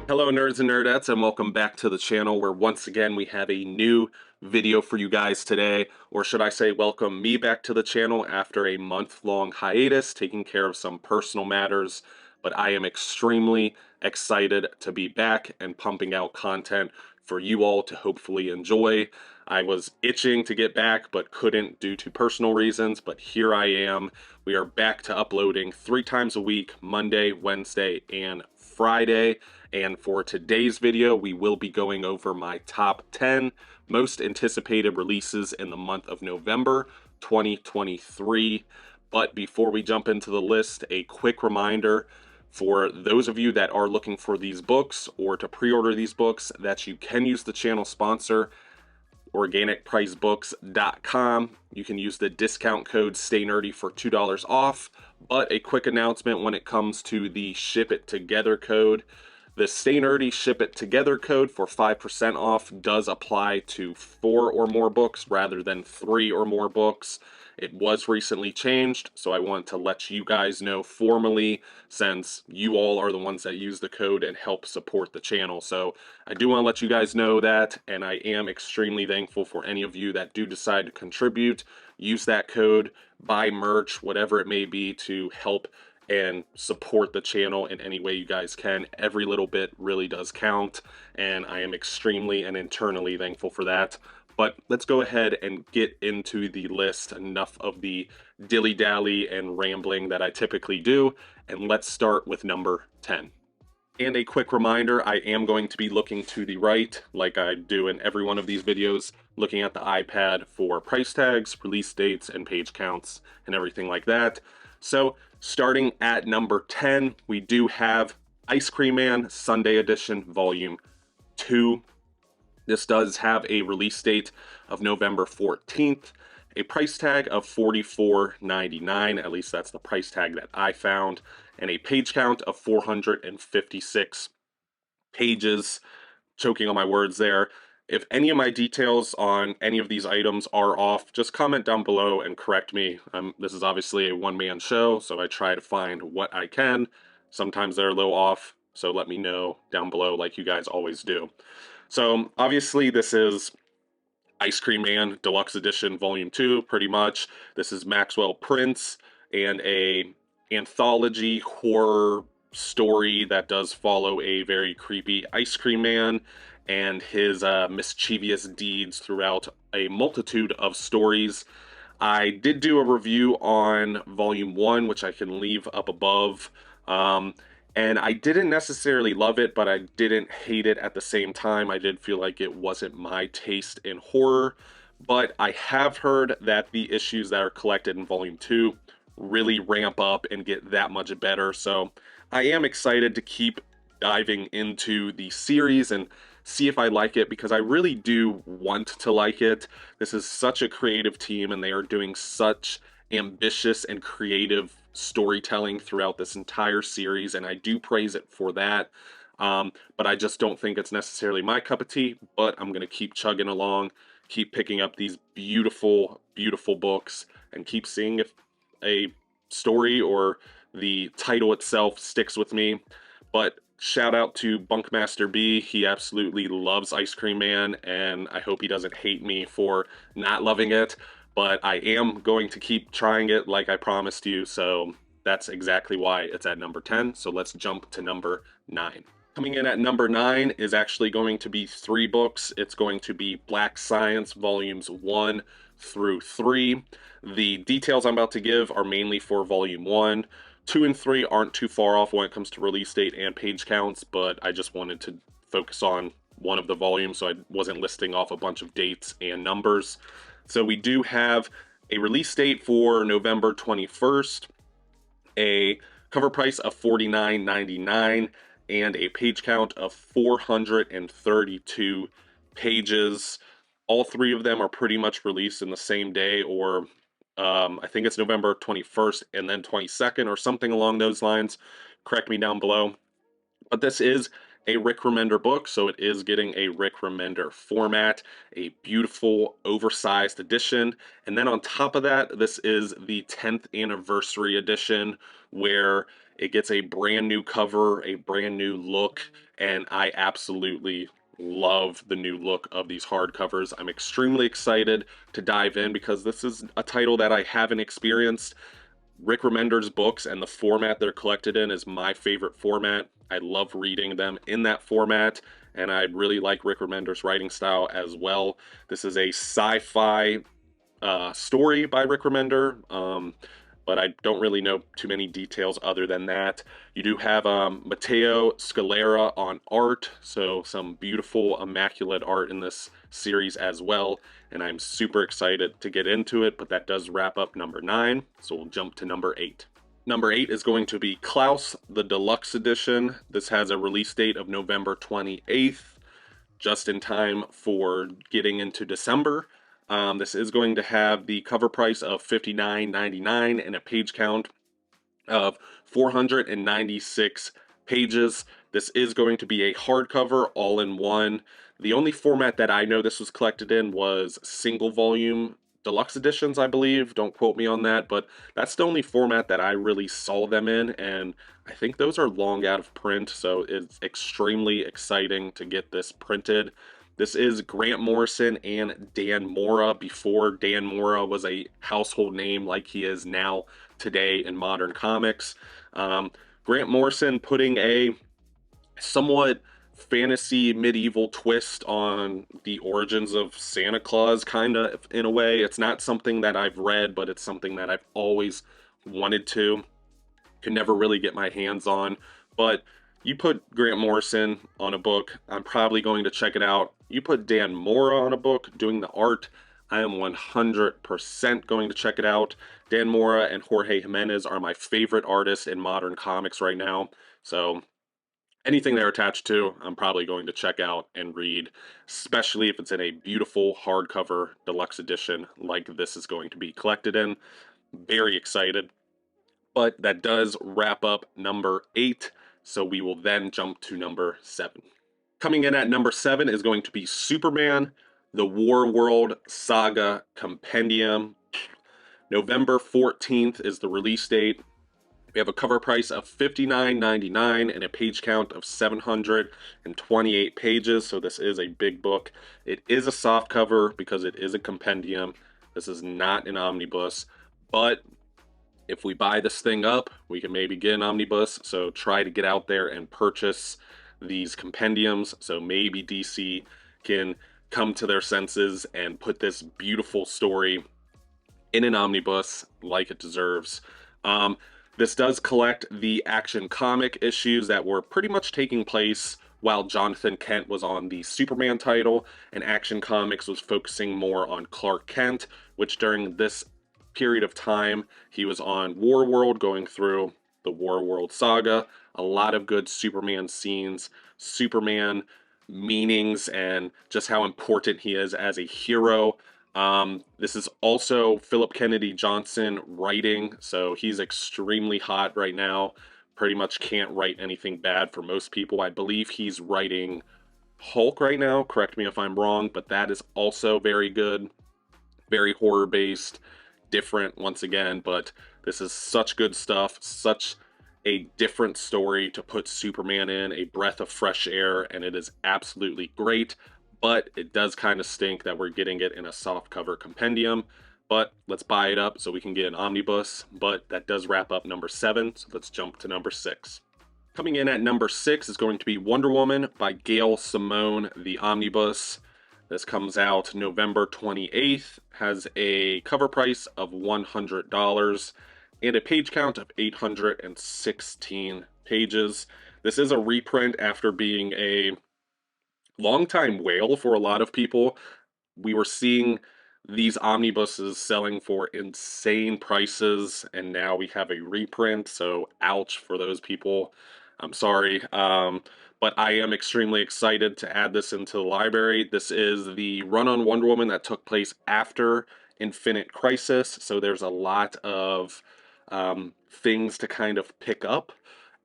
Hello nerds and nerdettes, and welcome back to the channel where once again we have a new video for you guys today, or should I say welcome me back to the channel after a month-long hiatus taking care of some personal matters. But I am extremely excited to be back and pumping out content for you all to hopefully enjoy. I was itching to get back but couldn't due to personal reasons, but here I am. We are back to uploading 3 times a week, Monday, Wednesday, and Friday. And for today's video, we will be going over my top 10 most anticipated releases in the month of November 2023. But before we jump into the list, a quick reminder for those of you that are looking for these books or to pre-order these books that you can use the channel sponsor, organicpricebooks.com. You can use the discount code STAYNERDY for $2 off. But a quick announcement when it comes to the Ship It Together code. The Stay Nerdy Ship It Together code for 5% off does apply to 4 or more books rather than 3 or more books. It was recently changed, so I want to let you guys know formally since you all are the ones that use the code and help support the channel. So I do want to let you guys know that, and I am extremely thankful for any of you that do decide to contribute. Use that code, buy merch, whatever it may be, to help and support the channel in any way you guys can. Every little bit really does count, and I am extremely and internally thankful for that. But let's go ahead and get into the list. Enough of the dilly-dally and rambling that I typically do, and let's start with number 10. And a quick reminder, I am going to be looking to the right, like I do in every one of these videos, looking at the iPad for price tags, release dates, and page counts, and everything like that. So, starting at number 10, we do have Ice Cream Man Sunday Edition Volume 2. This does have a release date of November 14th, a price tag of $44.99, at least that's the price tag that I found, and a page count of 456 pages. Choking on my words there. If any of my details on any of these items are off, just comment down below and correct me. This is obviously a one-man show, so I try to find what I can. Sometimes they're a little off, so let me know down below like you guys always do. So obviously this is Ice Cream Man Deluxe Edition Volume 2, pretty much. This is Maxwell Prince and a anthology horror story that does follow a very creepy Ice Cream Man and his mischievous deeds throughout a multitude of stories. I did do a review on Volume 1, which I can leave up above. And I didn't necessarily love it, but I didn't hate it at the same time. I did feel like it wasn't my taste in horror. But I have heard that the issues that are collected in Volume 2 really ramp up and get that much better. So I am excited to keep diving into the series and see if I like it, because I really do want to like it. This is such a creative team, and they are doing such ambitious and creative storytelling throughout this entire series, and I do praise it for that. But I just don't think it's necessarily my cup of tea, but I'm going to keep chugging along, keep picking up these beautiful, beautiful books, and keep seeing if a story or the title itself sticks with me. But shout out to Bunkmaster B. He absolutely loves Ice Cream Man, and I hope he doesn't hate me for not loving it. But I am going to keep trying it like I promised you, so that's exactly why it's at number 10. So let's jump to number 9. Coming in at number 9 is actually going to be 3 books. It's going to be Black Science Volumes 1 through 3. The details I'm about to give are mainly for Volume 1. 2 and 3 aren't too far off when it comes to release date and page counts, but I just wanted to focus on one of the volumes, so I wasn't listing off a bunch of dates and numbers. So we do have a release date for November 21st, a cover price of $49.99, and a page count of 432 pages. All 3 of them are pretty much released in the same day, or I think it's November 21st and then 22nd or something along those lines. Correct me down below. But this is a Rick Remender book, so it is getting a Rick Remender format, a beautiful oversized edition. And then on top of that, this is the 10th anniversary edition where it gets a brand new cover, a brand new look, and I absolutely love the new look of these hardcovers. I'm extremely excited to dive in because this is a title that I haven't experienced. Rick Remender's books and the format they're collected in is my favorite format. I love reading them in that format, and I really like Rick Remender's writing style as well. This is a sci-fi story by Rick Remender, but I don't really know too many details other than that. You do have Matteo Scalera on art, so some beautiful, immaculate art in this series as well, and I'm super excited to get into it, but that does wrap up number 9, so we'll jump to number 8. Number 8 is going to be Klouse, the Deluxe Edition. This has a release date of November 28th, just in time for getting into December. This is going to have the cover price of $59.99 and a page count of 496 pages. This is going to be a hardcover all-in-one. The only format that I know this was collected in was single volume deluxe editions, I believe. Don't quote me on that, but that's the only format that I really saw them in, and I think those are long out of print, so it's extremely exciting to get this printed. This is Grant Morrison and Dan Mora before Dan Mora was a household name like he is now today in modern comics. Grant Morrison putting a somewhat fantasy medieval twist on the origins of Santa Claus, kind of, in a way. It's not something that I've read, but it's something that I've always wanted to. Could never really get my hands on. But you put Grant Morrison on a book, I'm probably going to check it out. You put Dan Mora on a book doing the art, I am 100% going to check it out. Dan Mora and Jorge Jimenez are my favorite artists in modern comics right now. So anything they're attached to, I'm probably going to check out and read, especially if it's in a beautiful hardcover deluxe edition like this is going to be collected in. Very excited. But that does wrap up number 8, so we will then jump to number 7. Coming in at number 7 is going to be Superman, the War World Saga Compendium. November 14th is the release date. We have a cover price of $59.99 and a page count of 728 pages, so this is a big book. It is a soft cover because it is a compendium. This is not an omnibus, but if we buy this thing up, we can maybe get an omnibus, so try to get out there and purchase these compendiums, so maybe DC can come to their senses and put this beautiful story in an omnibus like it deserves. This does collect the Action Comic issues that were pretty much taking place while Jonathan Kent was on the Superman title, and Action Comics was focusing more on Clark Kent, which during this period of time, he was on War World going through the War World saga. A lot of good Superman scenes, Superman meanings, and just how important he is as a hero. This is also Philip Kennedy Johnson writing, so he's extremely hot right now. Pretty much can't write anything bad for most people. I believe he's writing Hulk right now, correct me if I'm wrong, but that is also very good. Very horror-based, different once again, but this is such good stuff, such a different story to put Superman in, a breath of fresh air, and it is absolutely great. But it does kind of stink that we're getting it in a softcover compendium. But let's buy it up so we can get an omnibus. But that does wrap up number 7, so let's jump to number 6. Coming in at number 6 is going to be Wonder Woman by Gail Simone, the omnibus. This comes out November 28th, has a cover price of $100 and a page count of 816 pages. This is a reprint after being a longtime whale for a lot of people. We were seeing these omnibuses selling for insane prices, and now we have a reprint, so ouch for those people. I'm sorry, but I am extremely excited to add this into the library. This is the run on Wonder Woman that took place after Infinite Crisis, so there's a lot of things to kind of pick up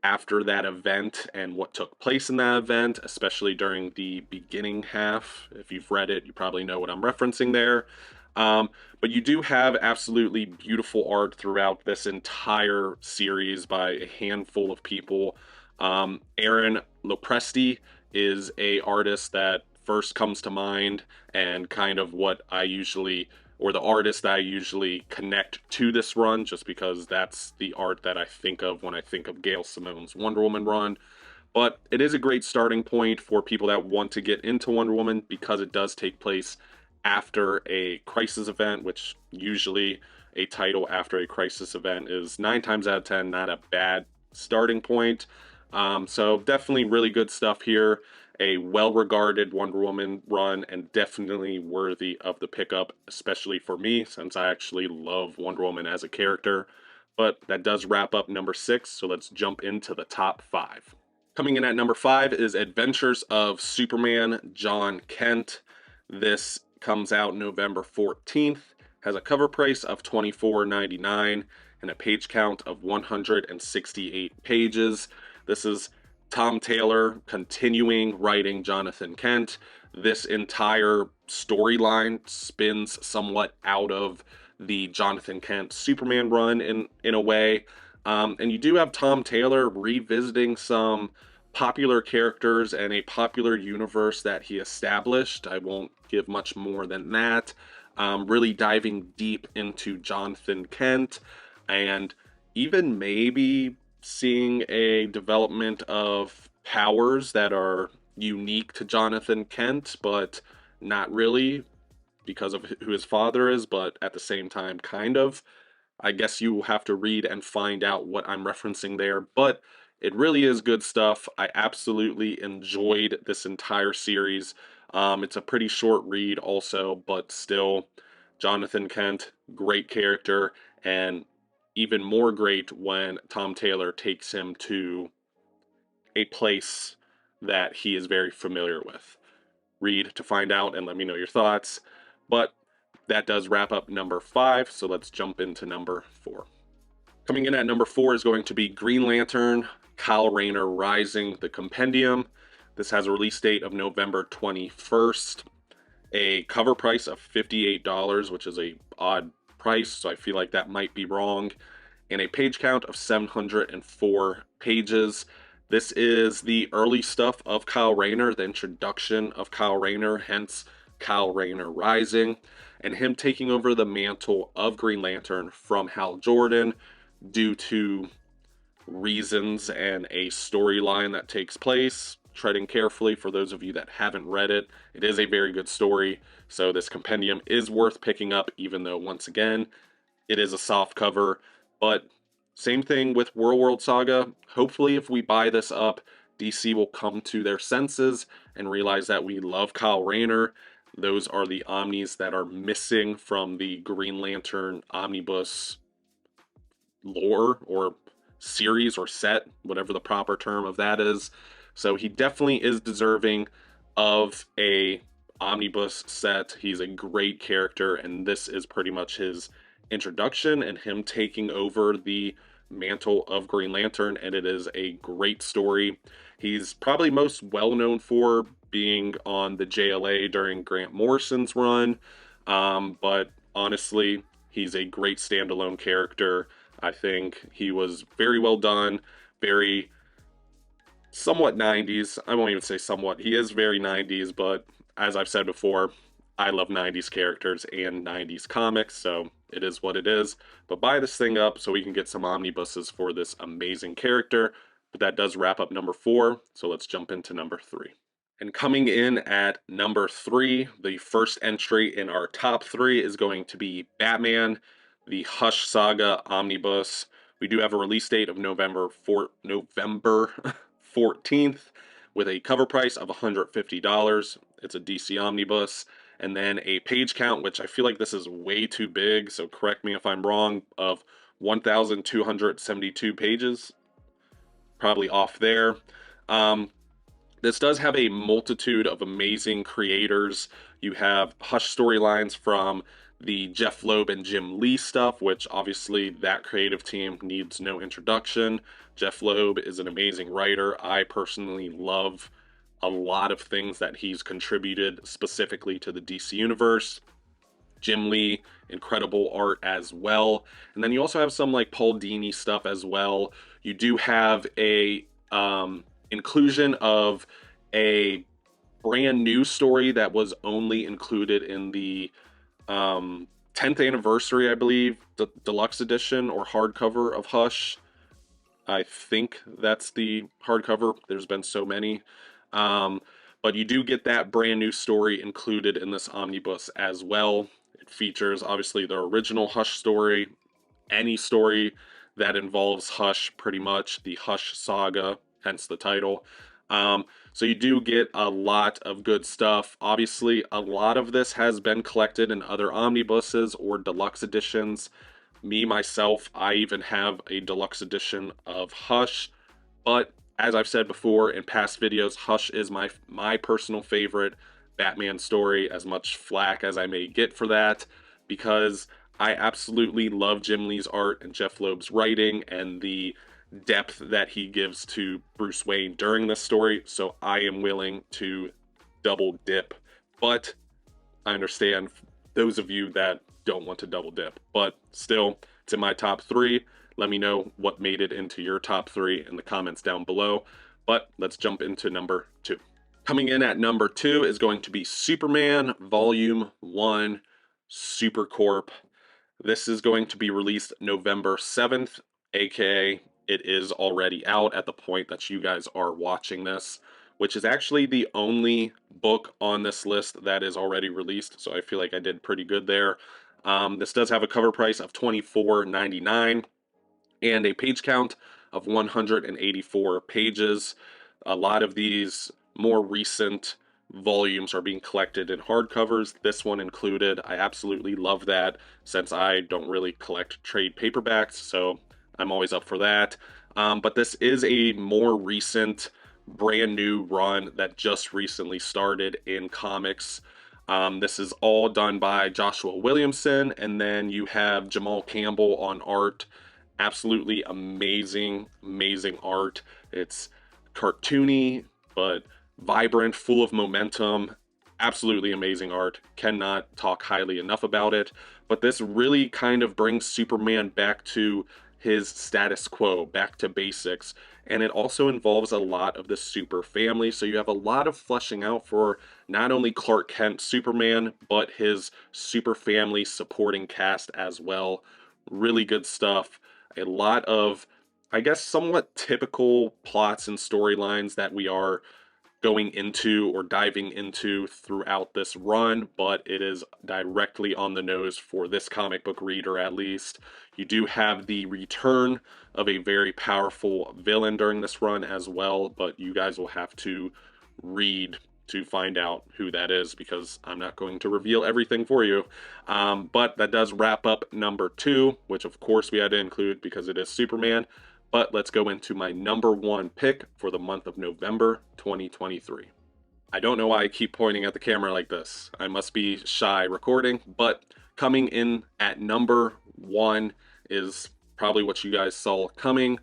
after that event and what took place in that event, especially during the beginning half. If you've read it, you probably know what I'm referencing there. But you do have absolutely beautiful art throughout this entire series by a handful of people. Aaron Lopresti is a artist that first comes to mind, and kind of what I usually, or the artist that I usually connect to this run, just because that's the art that I think of when I think of Gail Simone's Wonder Woman run. But it is a great starting point for people that want to get into Wonder Woman, because it does take place after a crisis event, which usually a title after a crisis event is 9 times out of 10 not a bad starting point. So definitely really good stuff here. A well-regarded Wonder Woman run, and definitely worthy of the pickup, especially for me, since I actually love Wonder Woman as a character. But that does wrap up number 6, so let's jump into the top 5. Coming in at number 5 is Adventures of Superman, John Kent. This comes out November 14th, has a cover price of $24.99 and a page count of 168 pages. This is Tom Taylor continuing writing Jonathan Kent. This entire storyline spins somewhat out of the Jonathan Kent Superman run in a way. And you do have Tom Taylor revisiting some popular characters and a popular universe that he established. I won't give much more than that. Really diving deep into Jonathan Kent, and even maybe seeing a development of powers that are unique to Jonathan Kent, but not really because of who his father is, but at the same time, kind of. I guess you have to read and find out what I'm referencing there, but it really is good stuff. I absolutely enjoyed this entire series. It's a pretty short read also, but still, Jonathan Kent, great character, and even more great when Tom Taylor takes him to a place that he is very familiar with. Read to find out and let me know your thoughts. But that does wrap up number 5, so let's jump into number 4. Coming in at number 4 is going to be Green Lantern, Kyle Rayner Rising, the Compendium. This has a release date of November 21st. A cover price of $58, which is a odd price, so I feel like that might be wrong. And a page count of 704 pages. This is the early stuff of Kyle Rayner, the introduction of Kyle Rayner, hence Kyle Rayner Rising, and him taking over the mantle of Green Lantern from Hal Jordan due to reasons and a storyline that takes place. Treading carefully for those of you that haven't read it. It is a very good story, so this compendium is worth picking up, even though, once again, it is a soft cover. But same thing with World Saga. Hopefully, if we buy this up, DC will come to their senses and realize that we love Kyle Rayner. Those are the omnis that are missing from the Green Lantern omnibus lore or series or set, whatever the proper term of that is. So he definitely is deserving of a omnibus set. He's a great character, and this is pretty much his introduction and him taking over the mantle of Green Lantern, and it is a great story. He's probably most well known for being on the JLA during Grant Morrison's run, but honestly, he's a great standalone character. I think he was very well done, very somewhat 90s. I won't even say somewhat. He is very 90s, but as I've said before, I love 90s characters and 90s comics, so it is what it is. But buy this thing up so we can get some omnibuses for this amazing character. But that does wrap up number 4, so let's jump into number 3. And coming in at number 3, the first entry in our top 3 is going to be Batman, the Hush Saga Omnibus. We do have a release date of November 14th with a cover price of $150. It's a DC Omnibus. And then a page count, which I feel like this is way too big, so correct me if I'm wrong, of 1,272 pages. Probably off there. This does have a multitude of amazing creators. You have Hush storylines from the Jeff Loeb and Jim Lee stuff, which obviously that creative team needs no introduction. Jeff Loeb is an amazing writer. I personally love a lot of things that he's contributed specifically to the DC universe. Jim Lee, incredible art as well. And then you also have some like Paul Dini stuff as well. You do have a inclusion of a brand new story that was only included in the 10th anniversary, I believe, the deluxe edition or hardcover of Hush. I think that's the hardcover. There's been so many. But you do get that brand new story included in this omnibus as well. It features, obviously, the original Hush story, any story that involves Hush, pretty much, the Hush Saga, hence the title. So you do get a lot of good stuff. Obviously, a lot of this has been collected in other omnibuses or deluxe editions. Me, myself, I even have a deluxe edition of Hush. But as I've said before in past videos, Hush is my personal favorite Batman story, as much flack as I may get for that, because I absolutely love Jim Lee's art and Jeff Loeb's writing and the depth that he gives to Bruce Wayne during this story. So I am willing to double dip, but I understand those of you that don't want to double dip, but still, it's in my top 3. Let me know what made it into your top 3 in the comments down below. But let's jump into number 2. Coming in at number 2 is going to be Superman Volume 1 Supercorp. This is going to be released November 7th, aka it is already out at the point that you guys are watching this, which is actually the only book on this list that is already released, so I feel like I did pretty good there. This does have a cover price of $24.99 and a page count of 184 pages. A lot of these more recent volumes are being collected in hardcovers, this one included. I absolutely love that, since I don't really collect trade paperbacks, so I'm always up for that. But this is a more recent, brand new run that just recently started in comics. This is all done by Joshua Williamson, and then you have Jamal Campbell on art. Absolutely amazing, amazing art. It's cartoony, but vibrant, full of momentum. Absolutely amazing art. Cannot talk highly enough about it. But this really kind of brings Superman back to his status quo, back to basics. And it also involves a lot of the super family. So you have a lot of fleshing out for not only Clark Kent Superman, but his super family supporting cast as well. Really good stuff. A lot of, I guess, somewhat typical plots and storylines that we are going into or diving into throughout this run, but it is directly on the nose for this comic book reader at least. You do have the return of a very powerful villain during this run as well, but you guys will have to read to find out who that is, because I'm not going to reveal everything for you. But that does wrap up number 2, which of course we had to include because it is Superman. But let's go into my number 1 pick for the month of November 2023. I don't know why I keep pointing at the camera like this. I must be shy recording, but coming in at number 1 is probably what you guys saw coming.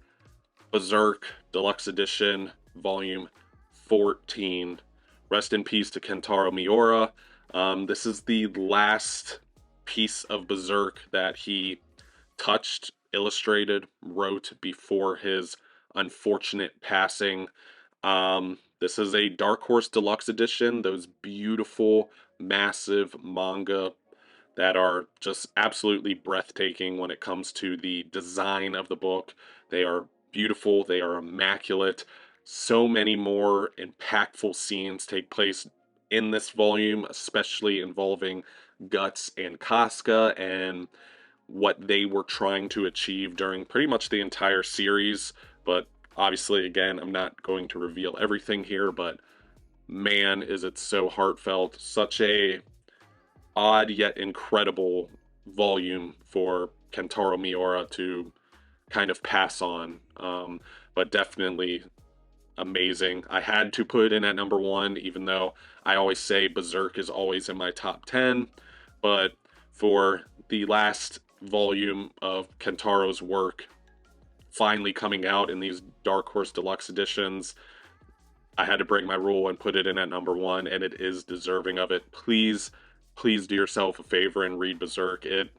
Berserk Deluxe Edition, Volume 14. Rest in peace to Kentaro Miura. This is the last piece of Berserk that he touched, illustrated, wrote before his unfortunate passing. This is a Dark Horse Deluxe Edition, those beautiful, massive manga that are just absolutely breathtaking when it comes to the design of the book. They are beautiful, they are immaculate. So many more impactful scenes take place in this volume, especially involving Guts and Casca and what they were trying to achieve during pretty much the entire series. But obviously, again, I'm not going to reveal everything here, but man, is it so heartfelt. Such a odd yet incredible volume for Kentaro Miura to kind of pass on, but definitely amazing. I had to put it in at number 1, even though I always say Berserk is always in my top 10, but for the last volume of Kentaro's work finally coming out in these Dark Horse Deluxe editions. I had to break my rule and put it in at #1, and it is deserving of it. Please, please do yourself a favor and read Berserk. It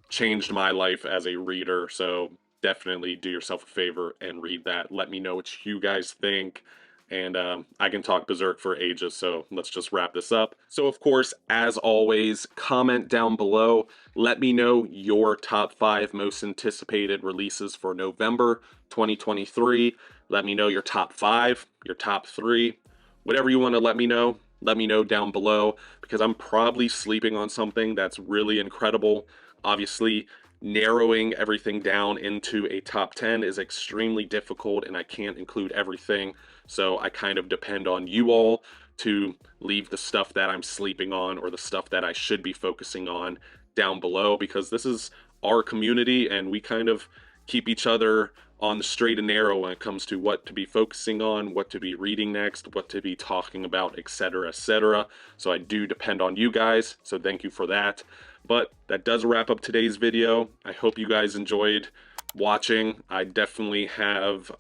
changed my life as a reader, so definitely do yourself a favor and read that. Let me know what you guys think, and I can talk Berserk for ages, so let's just wrap this up. So of course, as always, comment down below. Let me know your top 5 most anticipated releases for November 2023. Let me know your top 5, your top 3, whatever you want to let me know down below, because I'm probably sleeping on something that's really incredible. Obviously, narrowing everything down into a top 10 is extremely difficult, and I can't include everything, so I kind of depend on you all to leave the stuff that I'm sleeping on or the stuff that I should be focusing on down below, because this is our community and we kind of keep each other on the straight and narrow when it comes to what to be focusing on, what to be reading next, what to be talking about, etc., etc. So I do depend on you guys, so thank you for that. But that does wrap up today's video. I hope you guys enjoyed watching. I definitely have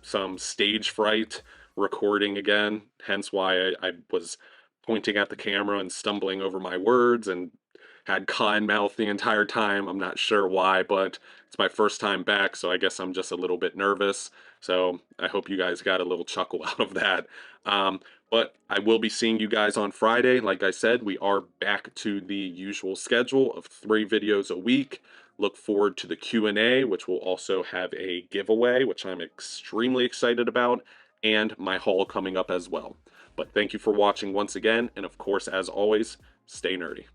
some stage fright recording again, hence why I was pointing at the camera and stumbling over my words and had cotton mouth the entire time. I'm not sure why, but it's my first time back, so I guess I'm just a little bit nervous. So I hope you guys got a little chuckle out of that. But I will be seeing you guys on Friday. Like I said, we are back to the usual schedule of 3 videos a week. Look forward to the Q&A, which will also have a giveaway, which I'm extremely excited about, and my haul coming up as well. But thank you for watching once again, and of course, as always, stay nerdy.